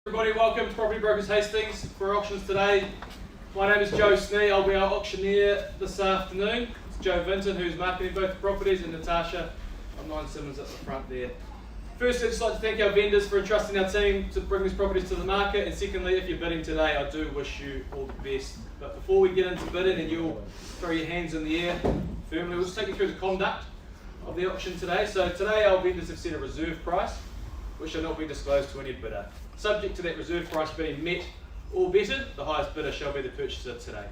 Everybody, welcome to Property Brokers Hastings for auctions today. My name is Joe Snee. I'll be our auctioneer this afternoon. It's Joe Vinton who's marketing both the properties, and Natasha, I'm Nine Simmons at the front there. Firstly, I'd just like to thank our vendors for entrusting our team to bring these properties to the market, and secondly, if you're bidding today, I do wish you all the best. But before we get into bidding and you'll throw your hands in the air firmly, we'll just take you through the conduct of the auction today. So today our vendors have set a reserve price, which shall not be disclosed to any bidder. Subject to that reserve price being met or bettered, the highest bidder shall be the purchaser today.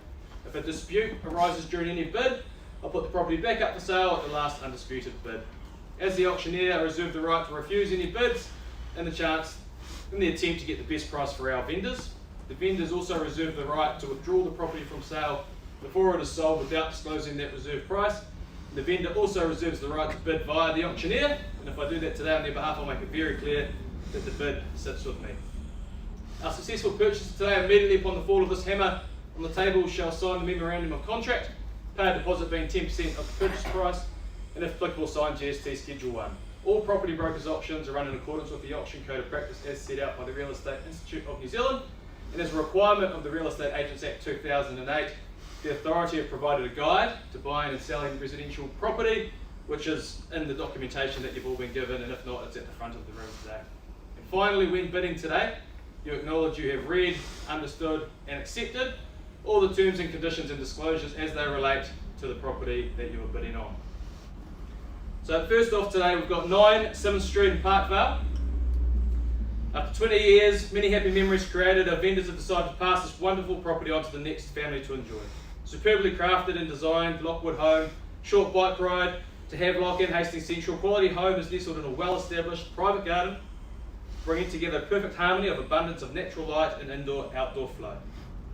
If a dispute arises during any bid, I'll put the property back up for sale at the last undisputed bid. As the auctioneer, I reserve the right to refuse any bids in the attempt to get the best price for our vendors. The vendors also reserve the right to withdraw the property from sale before it is sold without disclosing that reserve price. The vendor also reserves the right to bid via the auctioneer, and if I do that today on their behalf, I'll make it very clear that the bid sits with me. Our successful purchaser today, immediately upon the fall of this hammer on the table, shall sign the memorandum of contract, pay a deposit being 10% of the purchase price, and if applicable, sign GST Schedule 1. All property brokers' auctions are run in accordance with the Auction Code of Practice as set out by the Real Estate Institute of New Zealand, and as a requirement of the Real Estate Agents Act 2008, the authority have provided a guide to buying and selling residential property, which is in the documentation that you've all been given, and if not, it's at the front of the room today. And finally, when bidding today, you acknowledge you have read, understood and accepted all the terms and conditions and disclosures as they relate to the property that you are bidding on. So first off today, we've got 9 Simmons Street in Parkvale. After 20 years, many happy memories created, our vendors have decided to pass this wonderful property on to the next family to enjoy. Superbly crafted and designed, Lockwood home, short bike ride to Havelock and Hastings Central. Quality home is nestled in a well-established private garden, bringing together a perfect harmony of abundance of natural light and indoor-outdoor flow.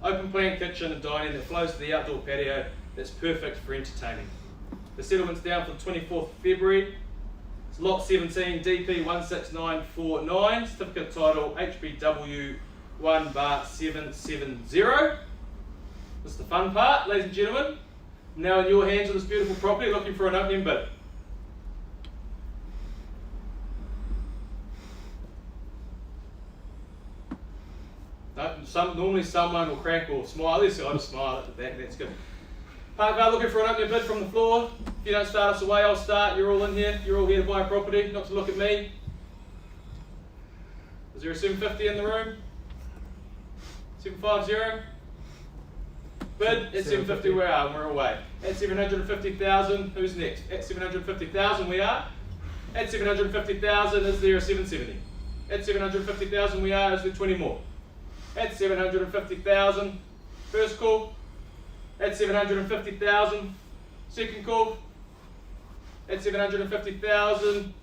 Open plan kitchen and dining that flows to the outdoor patio that's perfect for entertaining. The settlement's down for the 24th of February. It's lot 17 DP 16949, certificate title HBW 1/770. This is the fun part, ladies and gentlemen. Now in your hands on this beautiful property, looking for an opening bid. Normally someone will crack or smile. This guy just smile at the back, that's good. Parkvale looking for an opening bid from the floor. If you don't start us away, I'll start. You're all in here. You're all here to buy a property, not to look at me. Is there a 750 in the room? 750? Bid at 750 we are, and we're away. At 750,000, who's next? At 750,000 we are. At 750,000, is there a 770? At 750,000 we are, is there 20 more? At 750,000, first call. At 750,000, second call. At 750,000,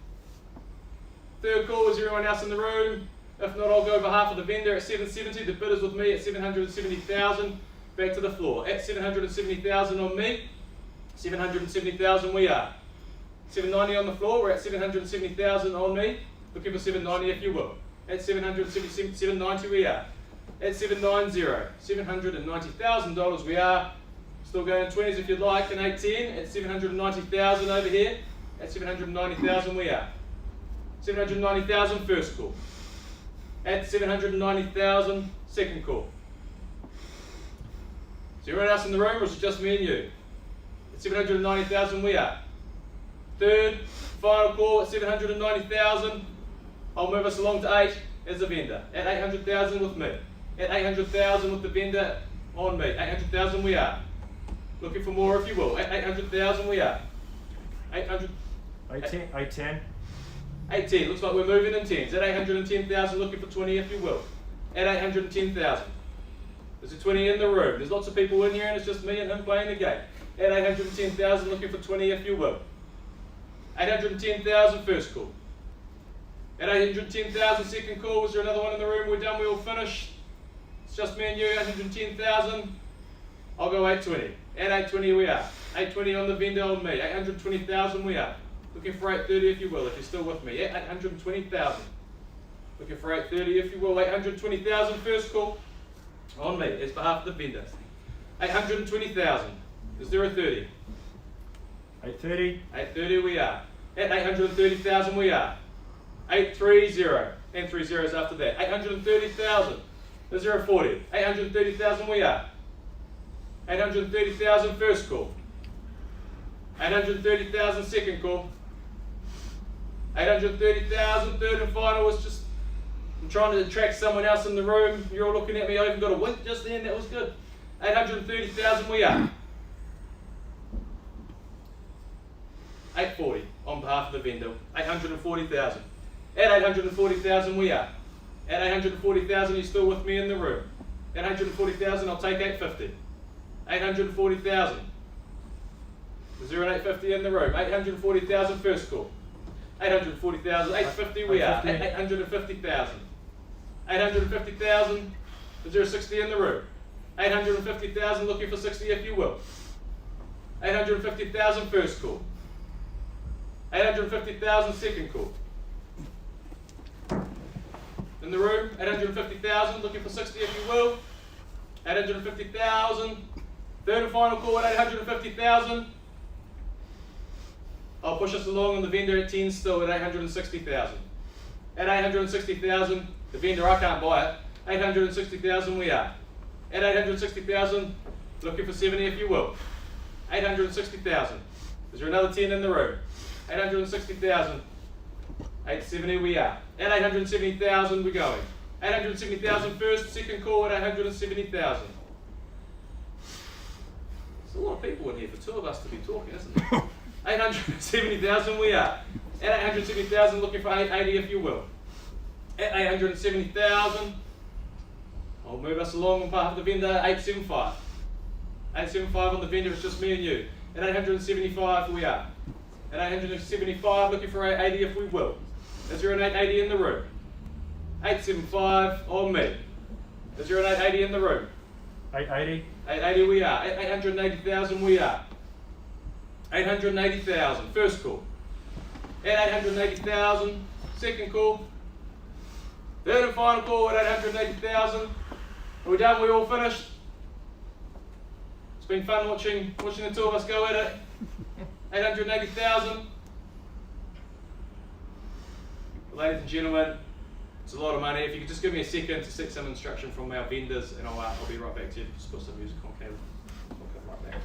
third call. Is everyone else in the room? If not, I'll go on behalf of the vendor at 770. The bid is with me at 770,000. Back to the floor. At 770,000 on me. 770,000 we are. 790 on the floor. We're at 770,000 on me. Looking for 790 if you will. At 790 we are. At 790, $790,000 we are. Still going in 20s if you'd like, and 810 at 790,000 over here. At 790,000 we are. 790,000 first call. At 790,000 second call. Is everyone else in the room, or is it just me and you? At 790,000 we are. Third, final call at 790,000. I'll move us along to 8 as a vendor. At 800,000 with me. At 800,000 with the vendor on me. 800,000 we are. Looking for more if you will. At 800,000 we are. 800. 810. 810. Looks like we're moving in tens. At 810,000, looking for 20 if you will. At 810,000. There's a 20 in the room. There's lots of people in here and it's just me and him playing the game. At 810,000, looking for 20 if you will. 810,000 first call. At 810,000 second call. Was there another one in the room? We're done, we all finished. It's just me and you. 810,000. I'll go 820. At 820 we are. 820 on the vendor on me. 820,000 we are. Looking for 830 if you will, if you're still with me. At 820,000. Looking for 830 if you will. 820,000 first call. On me, as behalf of the vendor. 820,000. Is there a 30? 830. 830 we are. At 830,000 we are. 830. and 3 zeros after that. 830,000. The 040. 830,000 we are. 830,000 first call. 830,000 second call. 830,000 third and final was just, I'm trying to attract someone else in the room. You're all looking at me. I even got a wink just then. That was good. 830,000 we are. 840 on behalf of the vendor. 840,000. At 840,000 we are. At 840,000 you're still with me in the room. At 840,000 I'll take 850. 840,000. 0 and 850 in the room. 840,000 first call. 840,000. 850 we are. At 850,000. 850,000. 060 in the room. 850,000 looking for 60 if you will. 850,000 first call. 850,000 second call. In the room, 850,000 looking for 60 if you will. 850,000. Third and final call at 850,000. I'll push us along on the vendor at 10 still at 860,000. At 860,000, the vendor I can't buy it. 860,000 we are. At 860,000, looking for 70 if you will. 860,000. Is there another 10 in the room? 860,000. 870 we are. At 870,000 we're going. 870,000 first, second call at 870,000. There's a lot of people in here for two of us to be talking, isn't there? 870,000 we are. At 870,000 looking for 880 if you will. At 870,000, I'll move us along on behalf of the vendor, 875. 875 on the vendor, it's just me and you. At 875 we are. At 875 looking for 880 if we will. Is there an 880 in the room? 875 on me. Is there an 880 in the room? 880. 880 we are. At 880,000 we are. 880,000 first call. At 880,000 second call. Third and final call at 880,000. Are we done? We all finished? It's been fun watching the two of us go at it. 880,000. Ladies and gentlemen, it's a lot of money. If you could just give me a second to seek some instruction from our vendors, and I'll be right back to you to discuss some music on camera. I'll come right back.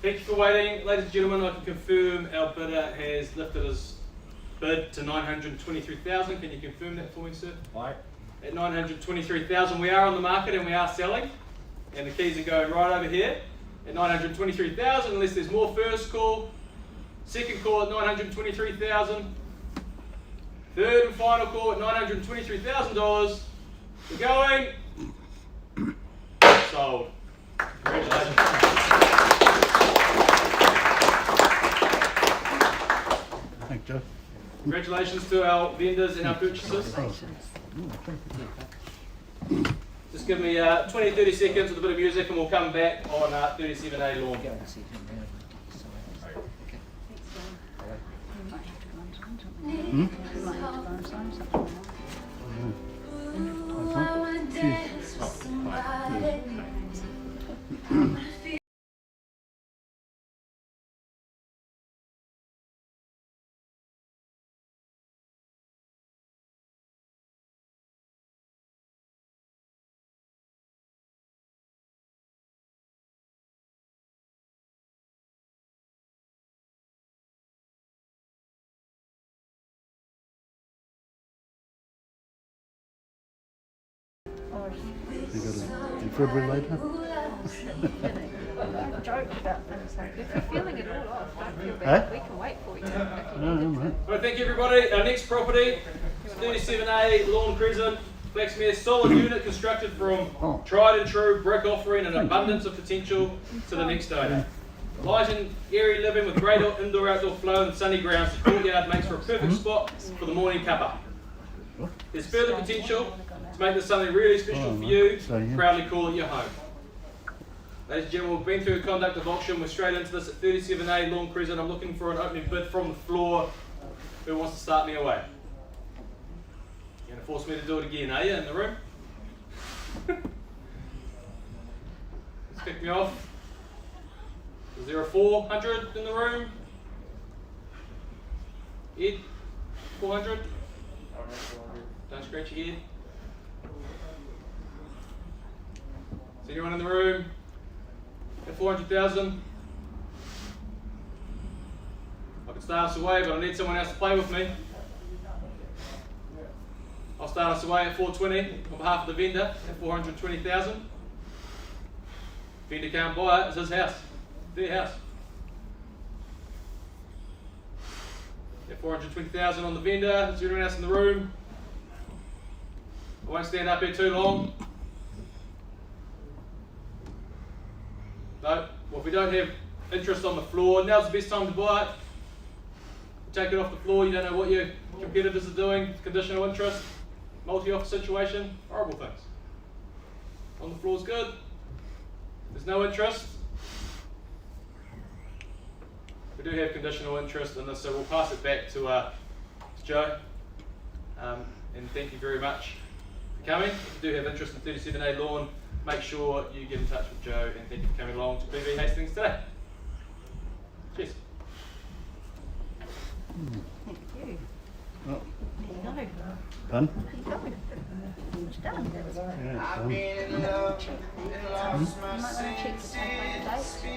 Thank you for waiting. Ladies and gentlemen, I can confirm our bidder has lifted his bid to 923,000. Can you confirm that for me, sir? Aye. At 923,000, we are on the market and we are selling. And the keys are going right over here at 923,000, unless there's more. First call, second call at 923,000, third and final call at $923,000. We're going. Sold. Congratulations. Thanks, Joe. Congratulations to our vendors and our purchasers. Just give me 20-30 seconds with a bit of music and we'll come back on 37A lawn. You got a defibrillator? Don't joke about things like if you're feeling it all off, don't feel Eh? bad. We can wait for you if you No, need no, it. mate. Alright, thank you everybody. Our next property is 37A Lawn Crescent, Blacksmere, solid unit constructed from tried and true brick, offering an abundance of potential to the next owner. Light and airy living with great indoor-outdoor flow and sunny grounds, the courtyard makes for a perfect spot for the morning cuppa. There's further potential to make this something really special for you. Proudly call it your home. Ladies and gentlemen, we've been through the conduct of auction. We're straight into this at 37A Lawn Crescent. I'm looking for an opening bid from the floor. Who wants to start me away? You're going to force me to do it again, are you, in the room? Let's kick me off. Is there a 400 in the room? Ed? 400? Don't scratch your head. Is anyone in the room at 400,000? I could start us away, but I need someone else to play with me. I'll start us away at 420 on behalf of the vendor at 420,000. Vendor can't buy it, it's his house, their house. At 420,000 on the vendor. Is there anyone else in the room? I won't stand up here too long. No? Well, if we don't have interest on the floor, now's the best time to buy it. You take it off the floor, you don't know what your competitors are doing, conditional interest, multi-offer situation, horrible things. On the floor's good. There's no interest. We do have conditional interest in this, so we'll pass it back to Joe. And thank you very much for coming. If you do have interest in 37A Lawn, make sure you get in touch with Joe, and thank you for coming along to PV Hastings today. Cheers. Thank you. Oh, There you go. done? There you go. It's done. Yeah, it's I've done. been in love, and lost You might want to check the my tape over the date.